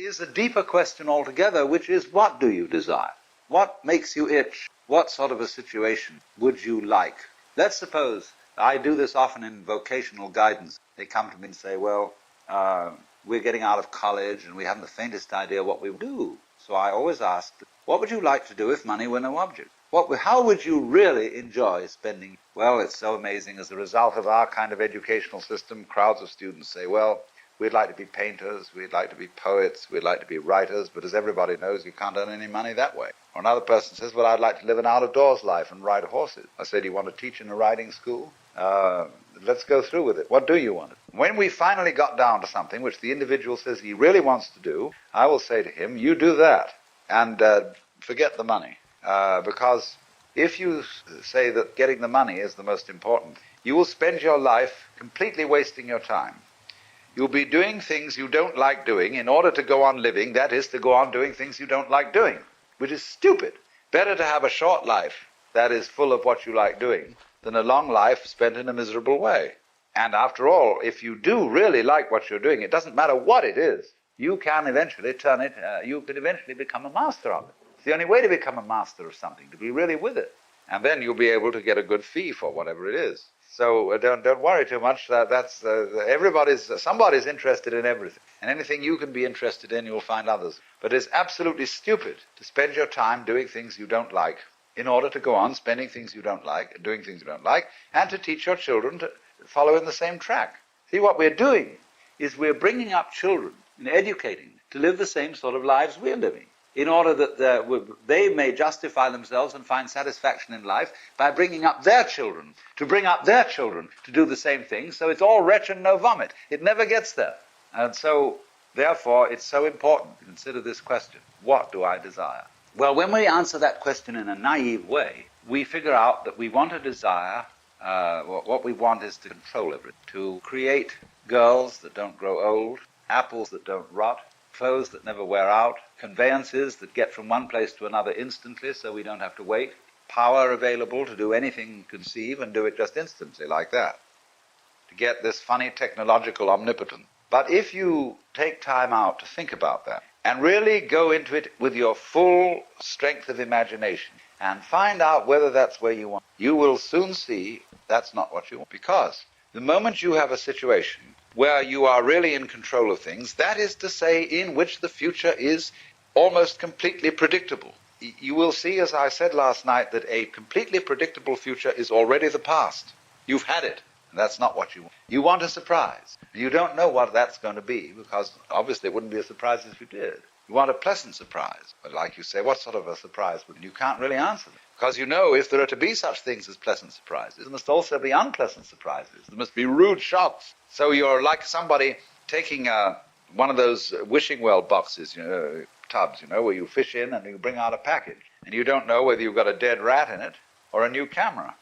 is a deeper question altogether, which is, what do you desire? What makes you itch? What sort of a situation would you like? Let's suppose, I do this often in vocational guidance. They come to me and say, well, we're getting out of college and we haven't the faintest idea what we do. So I always ask, what would you like to do if money were no object? How would you really enjoy spending? Well, it's so amazing. As a result of our kind of educational system, crowds of students say, well, we'd like to be painters, we'd like to be poets, we'd like to be writers, but as everybody knows, you can't earn any money that way. Or another person says, well, I'd like to live an out-of-doors life and ride horses. I say, do you want to teach in a riding school? Let's go through with it. What do you want? When we finally got down to something which the individual says he really wants to do, I will say to him, you do that, and forget the money. Because if you say that getting the money is the most important, you will spend your life completely wasting your time. You'll be doing things you don't like doing in order to go on living, that is, to go on doing things you don't like doing, which is stupid. Better to have a short life that is full of what you like doing than a long life spent in a miserable way. And after all, if you do really like what you're doing, it doesn't matter what it is, you can eventually you can eventually become a master of it. It's the only way to become a master of something, to be really with it. And then you'll be able to get a good fee for whatever it is. So don't worry too much. Somebody's interested in everything. And anything you can be interested in, you'll find others. But it's absolutely stupid to spend your time doing things you don't like in order to go on spending things you don't like, and doing things you don't like, and to teach your children to follow in the same track. See, what we're doing is we're bringing up children and educating them to live the same sort of lives we're living, in order that they may justify themselves and find satisfaction in life by bringing up their children, to bring up their children to do the same thing. So it's all wretch and no vomit. It never gets there. And so, therefore, it's so important to consider this question. What do I desire? Well, when we answer that question in a naive way, we figure out that we want to desire, what we want is to control everything, to create girls that don't grow old, apples that don't rot, clothes that never wear out, conveyances that get from one place to another instantly so we don't have to wait, power available to do anything you conceive and do it just instantly like that, to get this funny technological omnipotence. But if you take time out to think about that and really go into it with your full strength of imagination and find out whether that's where you want, you will soon see that's not what you want. Because the moment you have a situation where you are really in control of things, that is to say, in which the future is almost completely predictable. You will see, as I said last night, that a completely predictable future is already the past. You've had it, and that's not what you want. You want a surprise. You don't know what that's going to be, because obviously it wouldn't be a surprise if you did. You want a pleasant surprise. But like you say, what sort of a surprise would you? You can't really answer them. Because you know, if there are to be such things as pleasant surprises, there must also be unpleasant surprises. There must be rude shocks. So you're like somebody taking one of those wishing well boxes, tubs, where you fish in and you bring out a package. And you don't know whether you've got a dead rat in it or a new camera.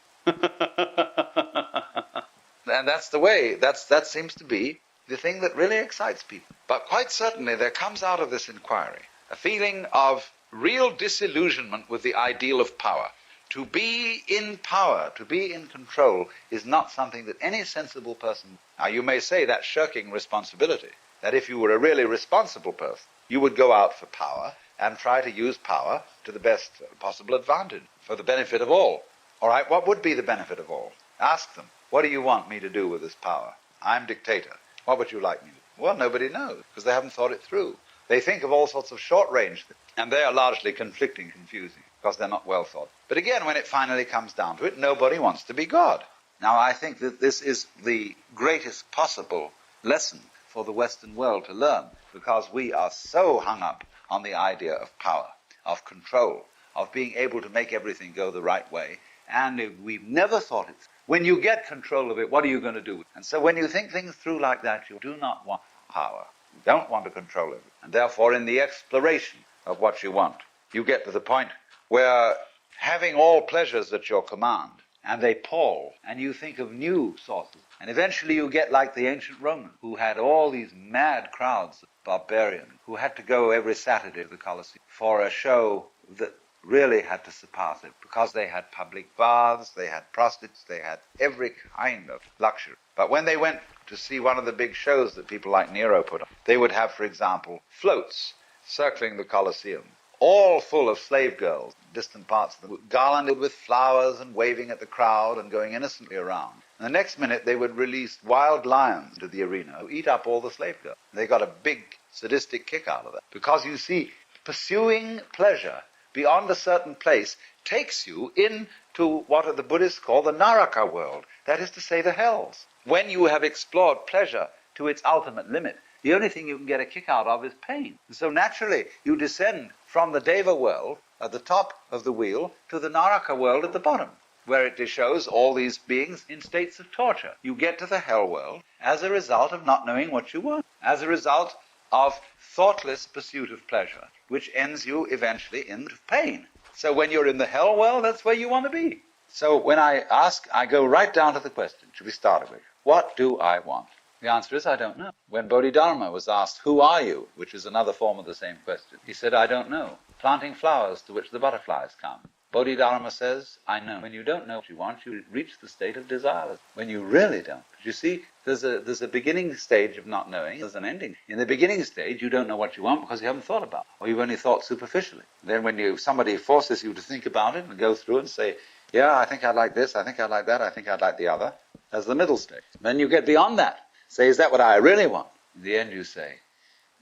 And that's the way, that seems to be the thing that really excites people. But quite certainly there comes out of this inquiry a feeling of real disillusionment with the ideal of power. To be in power, to be in control, is not something that any sensible person... Now, you may say that's shirking responsibility, that if you were a really responsible person, you would go out for power and try to use power to the best possible advantage, for the benefit of all. All right, what would be the benefit of all? Ask them, what do you want me to do with this power? I'm dictator. What would you like me to do? Well, nobody knows, because they haven't thought it through. They think of all sorts of short-range things, and they are largely conflicting, confusing, because they're not well thought. But again, when it finally comes down to it, nobody wants to be God. Now, I think that this is the greatest possible lesson for the Western world to learn, because we are so hung up on the idea of power, of control, of being able to make everything go the right way, and we've never thought it. When you get control of it, what are you going to do? And so when you think things through like that, you do not want power. You don't want to control it. And therefore, in the exploration of what you want, you get to the point where having all pleasures at your command, and they pall, and you think of new sources. And eventually you get like the ancient Romans, who had all these mad crowds of barbarians, who had to go every Saturday to the Colosseum for a show that really had to surpass it, because they had public baths, they had prostitutes, they had every kind of luxury. But when they went to see one of the big shows that people like Nero put on, they would have, for example, floats circling the Colosseum, all full of slave girls, distant parts of them, garlanded with flowers and waving at the crowd and going innocently around. And the next minute they would release wild lions to the arena who eat up all the slave girls. They got a big sadistic kick out of that. Because you see, pursuing pleasure beyond a certain place takes you into what the Buddhists call the Naraka world, that is to say, the hells. When you have explored pleasure to its ultimate limit, the only thing you can get a kick out of is pain. And so naturally, you descend from the Deva world at the top of the wheel to the Naraka world at the bottom, where it shows all these beings in states of torture. You get to the hell world as a result of not knowing what you want, as a result of thoughtless pursuit of pleasure, which ends you eventually in pain. So when you're in the hell world, that's where you want to be. So when I ask, I go right down to the question, should we start with, what do I want? The answer is, I don't know. When Bodhidharma was asked, who are you? Which is another form of the same question. He said, I don't know. Planting flowers to which the butterflies come. Bodhidharma says, I know. When you don't know what you want, you reach the state of desire. When you really don't. But you see, there's a beginning stage of not knowing. There's an ending. In the beginning stage, you don't know what you want because you haven't thought about it. Or you've only thought superficially. Then when somebody forces you to think about it and go through and say, yeah, I think I'd like this, I think I'd like that, I think I'd like the other. That's the middle stage. Then you get beyond that. Say, is that what I really want? In the end you say,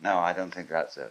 no, I don't think that's it.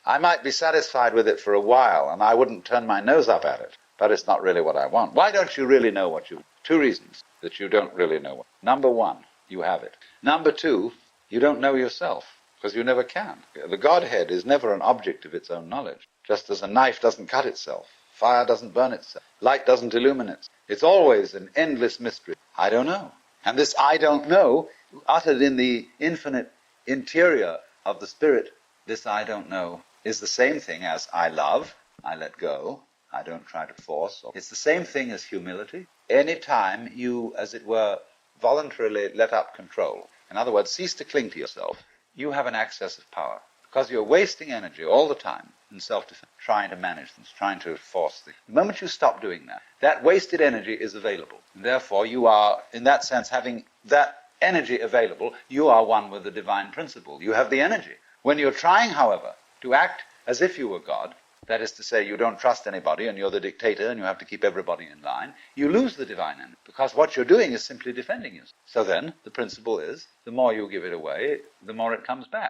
I might be satisfied with it for a while, and I wouldn't turn my nose up at it, but it's not really what I want. Why don't you really know what you want? Two reasons that you don't really know what. Number one, you have it. Number two, you don't know yourself, because you never can. The Godhead is never an object of its own knowledge, just as a knife doesn't cut itself, fire doesn't burn itself, light doesn't illumine itself. It's always an endless mystery. I don't know. And this I don't know, uttered in the infinite interior of the spirit, this I don't know, is the same thing as I love, I let go, I don't try to force. It's the same thing as humility. Any time you, as it were, voluntarily let up control, in other words, cease to cling to yourself, you have an access of power. Because you're wasting energy all the time in self-defense, trying to manage things, trying to force things. The moment you stop doing that, that wasted energy is available. And therefore, you are, in that sense, having that energy available, you are one with the divine principle. You have the energy. When you're trying, however, to act as if you were God, that is to say, you don't trust anybody and you're the dictator and you have to keep everybody in line, you lose the divine energy. Because what you're doing is simply defending yourself. So then, the principle is, the more you give it away, the more it comes back.